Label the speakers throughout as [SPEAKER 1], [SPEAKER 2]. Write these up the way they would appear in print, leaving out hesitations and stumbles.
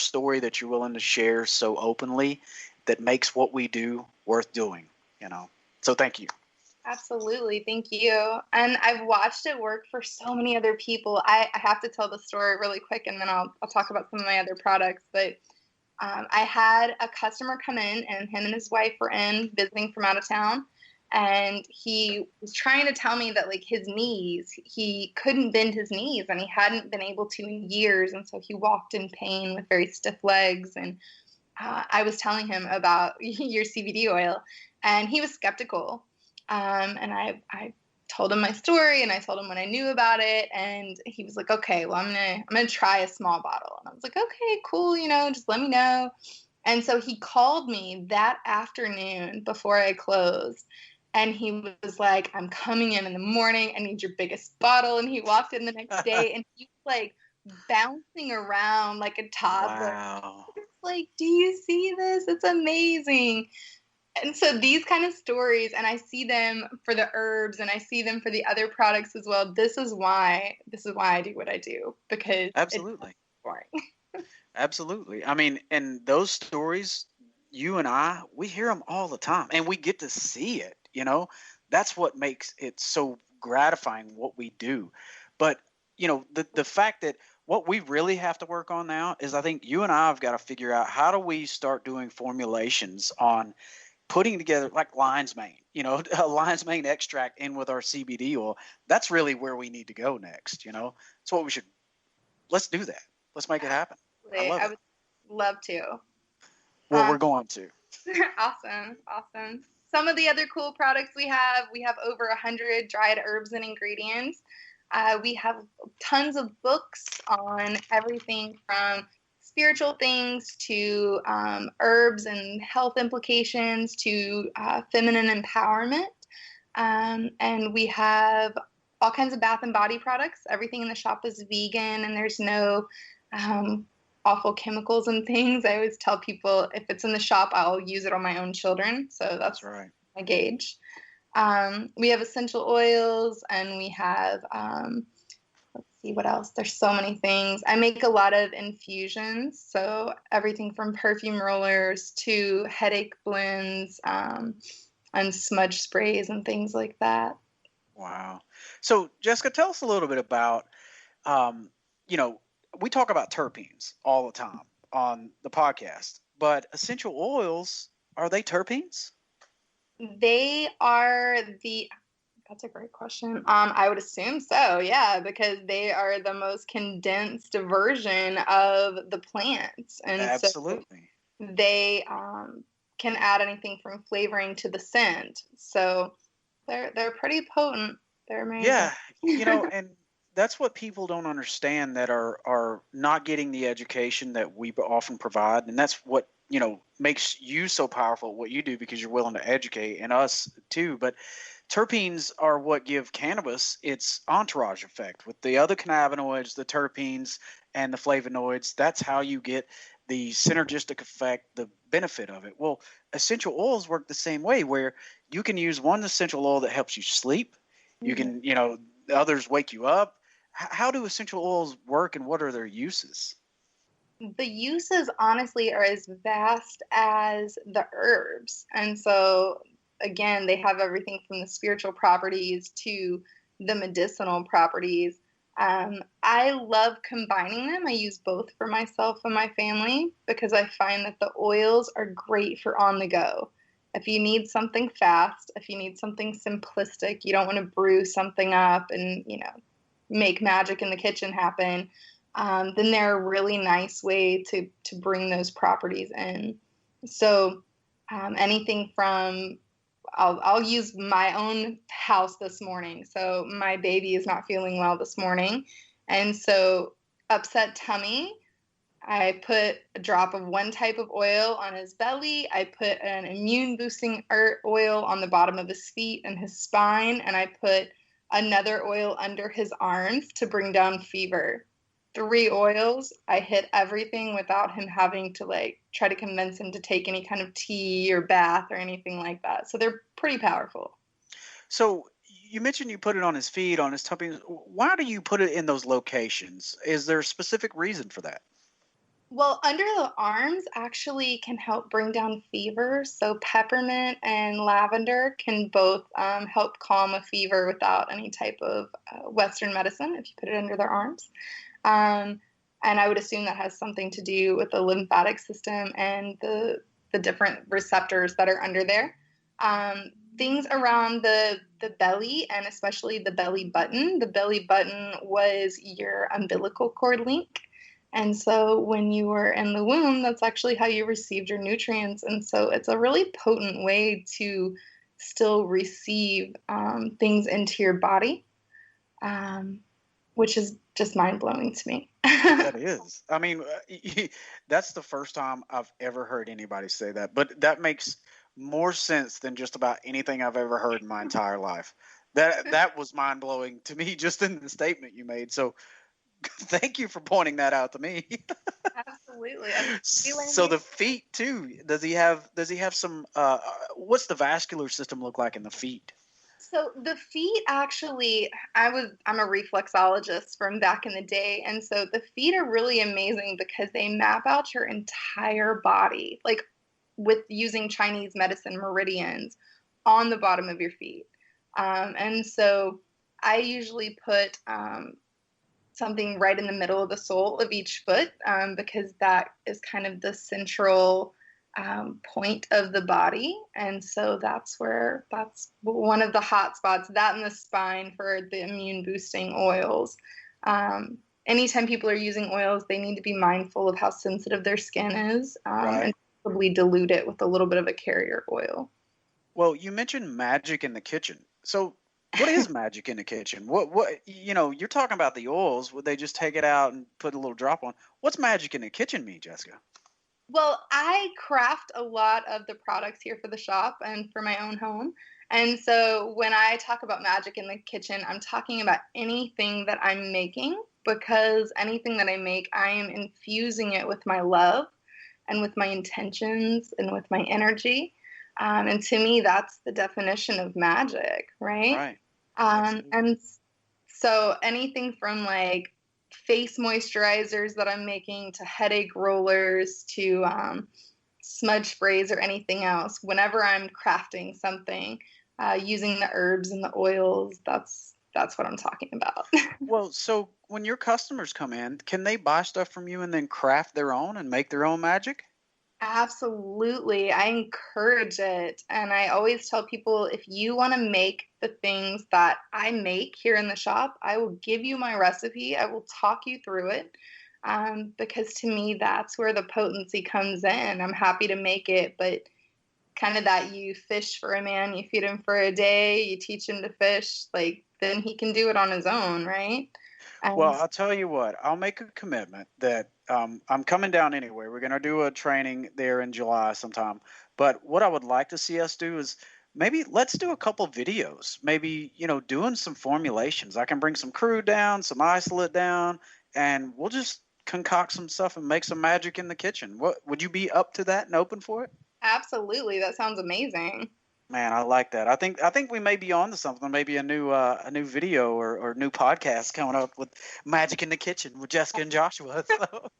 [SPEAKER 1] story that you're willing to share so openly that makes what we do worth doing, you know. So thank you.
[SPEAKER 2] Absolutely. Thank you. And I've watched it work for so many other people. I have to tell the story really quick, and then I'll talk about some of my other products. But I had a customer come in, and him and his wife were in visiting from out of town. And he was trying to tell me that, like, his knees, he couldn't bend his knees, and he hadn't been able to in years. And so he walked in pain with very stiff legs. And I was telling him about your CBD oil, and he was skeptical. And I told him my story, and I told him what I knew about it, and he was like, okay, well, I'm gonna try a small bottle. And I was like, okay, cool, just let me know. And so he called me that afternoon before I closed, and he was like, I'm coming in the morning. I need your biggest bottle. And he walked in the next day, and he was like bouncing around like a toddler.
[SPEAKER 1] Wow.
[SPEAKER 2] It's like, do you see this? It's amazing. And so these kind of stories, and I see them for the herbs, and I see them for the other products as well. This is why I do what I do, because
[SPEAKER 1] Absolutely.
[SPEAKER 2] It's boring.
[SPEAKER 1] Absolutely. I mean, and those stories, you and I, we hear them all the time, and we get to see it, That's what makes it so gratifying what we do. But, the fact that what we really have to work on now is, I think you and I have got to figure out, how do we start doing formulations on putting together like lion's mane, a lion's mane extract in with our CBD oil. That's really where we need to go next. It's what we should. Let's do that. Let's make it happen. I
[SPEAKER 2] would love to.
[SPEAKER 1] Well, we're going to.
[SPEAKER 2] Awesome. Some of the other cool products we have over 100 dried herbs and ingredients. We have tons of books on everything from spiritual things to herbs and health implications to feminine empowerment. And we have all kinds of bath and body products. Everything in the shop is vegan, and there's no awful chemicals and things. I always tell people, if it's in the shop, I'll use it on my own children. So that's
[SPEAKER 1] right.
[SPEAKER 2] My gauge. We have essential oils, and we have let's see what else. There's so many things. I make a lot of infusions, so everything from perfume rollers to headache blends and smudge sprays and things like that.
[SPEAKER 1] Wow. So, Jessica, tell us a little bit about, we talk about terpenes all the time on the podcast, but essential oils, are they terpenes?
[SPEAKER 2] They are That's a great question. I would assume so, yeah, because they are the most condensed version of the plants. And
[SPEAKER 1] absolutely.
[SPEAKER 2] So they can add anything from flavoring to the scent. So they're pretty potent. They're amazing.
[SPEAKER 1] Yeah, and that's what people don't understand, that are not getting the education that we often provide. And that's what, makes you so powerful at what you do, because you're willing to educate, and us too. But terpenes are what give cannabis its entourage effect. With the other cannabinoids, the terpenes and the flavonoids, that's how you get the synergistic effect, the benefit of it. Well, essential oils work the same way, where you can use one essential oil that helps you sleep. You can, others wake you up. How do essential oils work, and what are their uses?
[SPEAKER 2] The uses, honestly, are as vast as the herbs. And so, again, they have everything from the spiritual properties to the medicinal properties. I love combining them. I use both for myself and my family, because I find that the oils are great for on the go. If you need something fast, if you need something simplistic, you don't want to brew something up and, make magic in the kitchen happen, then they're a really nice way to bring those properties in. So anything from, I'll use my own house this morning. So my baby is not feeling well this morning. And so upset tummy, I put a drop of one type of oil on his belly. I put an immune boosting oil on the bottom of his feet and his spine. And I put another oil under his arms to bring down fever. 3 oils. I hit everything without him having to try to convince him to take any kind of tea or bath or anything like that. So they're pretty powerful.
[SPEAKER 1] So you mentioned you put it on his feet, on his tummy. Why do you put it in those locations? Is there a specific reason for that?
[SPEAKER 2] Well, under the arms actually can help bring down fever. So peppermint and lavender can both help calm a fever without any type of Western medicine if you put it under their arms. Um, and I would assume that has something to do with the lymphatic system and the different receptors that are under there. Things around the belly and especially the belly button. The belly button was your umbilical cord link. And so when you were in the womb, that's actually how you received your nutrients. And so it's a really potent way to still receive things into your body, um, which is just mind blowing to me.
[SPEAKER 1] That is. I mean, that's the first time I've ever heard anybody say that. But that makes more sense than just about anything I've ever heard in my entire life. That was mind blowing to me just in the statement you made. So thank you for pointing that out to me.
[SPEAKER 2] Absolutely.
[SPEAKER 1] So the feet too. Does he have some what's the vascular system look like in the feet?
[SPEAKER 2] So the feet actually, I'm a reflexologist from back in the day, and so the feet are really amazing because they map out your entire body, like with using Chinese medicine meridians on the bottom of your feet. And so I usually put something right in the middle of the sole of each foot because that is kind of the central point of the body. And so that's one of the hot spots, that and the spine for the immune boosting oils. Anytime people are using oils, they need to be mindful of how sensitive their skin is
[SPEAKER 1] Right.
[SPEAKER 2] and probably dilute it with a little bit of a carrier oil.
[SPEAKER 1] Well, you mentioned magic in the kitchen. So what is magic in the kitchen? What you're talking about the oils, would they just take it out and put a little drop on? What's magic in the kitchen mean, Jessica?
[SPEAKER 2] Well, I craft a lot of the products here for the shop and for my own home. And so when I talk about magic in the kitchen, I'm talking about anything that I'm making because anything that I make, I am infusing it with my love and with my intentions and with my energy. And to me, that's the definition of magic, right?
[SPEAKER 1] Right. Absolutely.
[SPEAKER 2] And so anything from like face moisturizers that I'm making to headache rollers to smudge sprays or anything else, whenever I'm crafting something using the herbs and the oils, that's what I'm talking about.
[SPEAKER 1] Well, so when your customers come in, can they buy stuff from you and then craft their own and make their own magic?
[SPEAKER 2] Absolutely. I encourage it. And I always tell people if you want to make the things that I make here in the shop, I will give you my recipe. I will talk you through it. Because to me, that's where the potency comes in. I'm happy to make it, but kind of that you fish for a man, you feed him for a day, you teach him to fish, like then he can do it on his own, right?
[SPEAKER 1] Well,
[SPEAKER 2] And
[SPEAKER 1] I'll tell you what, I'll make a commitment that I'm coming down anyway. We're going to do a training there in July sometime. But what I would like to see us do is maybe let's do a couple videos, maybe, doing some formulations. I can bring some crude down, some isolate down, and we'll just concoct some stuff and make some magic in the kitchen. What would you be up to that and open for it?
[SPEAKER 2] absolutely, that sounds amazing.
[SPEAKER 1] Man, I like that. I think we may be on to something. Maybe a new video or new podcast coming up with Magic in the Kitchen with Jessica and Joshua. So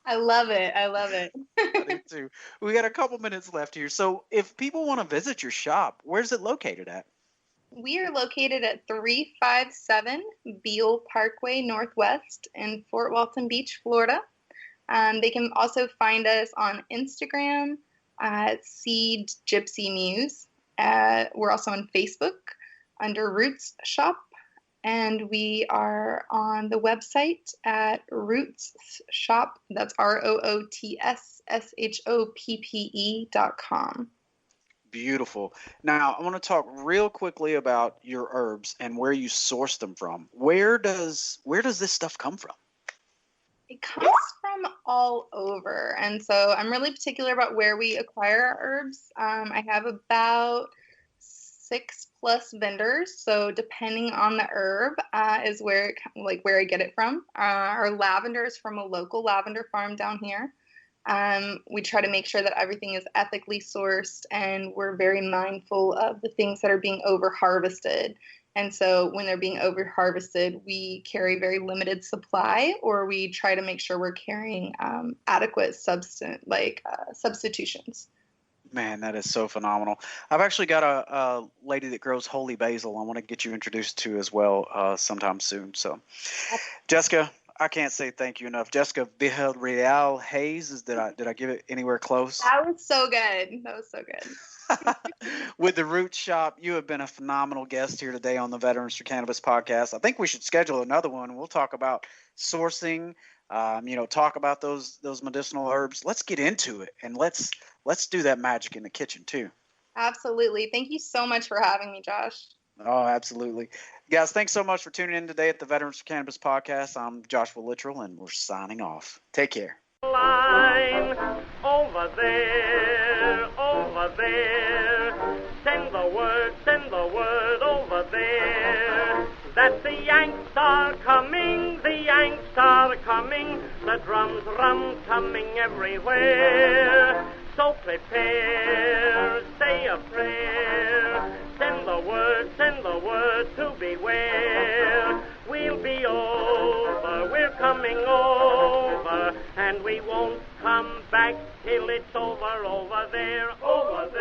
[SPEAKER 2] I love it. I love it.
[SPEAKER 1] I do too. We got a couple minutes left here. So if people want to visit your shop, where's it located at?
[SPEAKER 2] We are located at 357 Beale Parkway Northwest in Fort Walton Beach, Florida. They can also find us on Instagram at Seed Gypsy Muse. We're also on Facebook under Roots Shop, and we are on the website at Roots Shop. That's ROOTSSHOPPE.com.
[SPEAKER 1] Beautiful. Now, I want to talk real quickly about your herbs and where you source them from. Where does this stuff come from?
[SPEAKER 2] It comes from all over. And so I'm really particular about where we acquire our herbs. I have about 6+ vendors. So depending on the herb is where I get it from. Our lavender is from a local lavender farm down here. We try to make sure that everything is ethically sourced and we're very mindful of the things that are being over harvested And so when they're being over harvested, we carry very limited supply, or we try to make sure we're carrying adequate substitutions.
[SPEAKER 1] Man, that is so phenomenal. I've actually got a lady that grows holy basil I want to get you introduced to as well sometime soon. So, Jessica, I can't say thank you enough. Jessica VILLAREAL Hayes, did I give it anywhere close?
[SPEAKER 2] That was so good. That was so good.
[SPEAKER 1] With the Root Shop, you have been a phenomenal guest here today on the Veterans for Cannabis podcast. I think we should schedule another one. We'll talk about sourcing, talk about those medicinal herbs. Let's get into it, and let's do that magic in the kitchen too.
[SPEAKER 2] Absolutely. Thank you so much for having me, Josh.
[SPEAKER 1] Oh, absolutely. Guys, thanks so much for tuning in today at the Veterans for Cannabis podcast. I'm Joshua Littrell, and we're signing off. Take care.
[SPEAKER 3] Line over there, send the word over there, that the Yanks are coming, the drums coming everywhere, so prepare, say a prayer, send the word to beware, we'll be over, we're coming over, and we won't come back till it's over there, over there.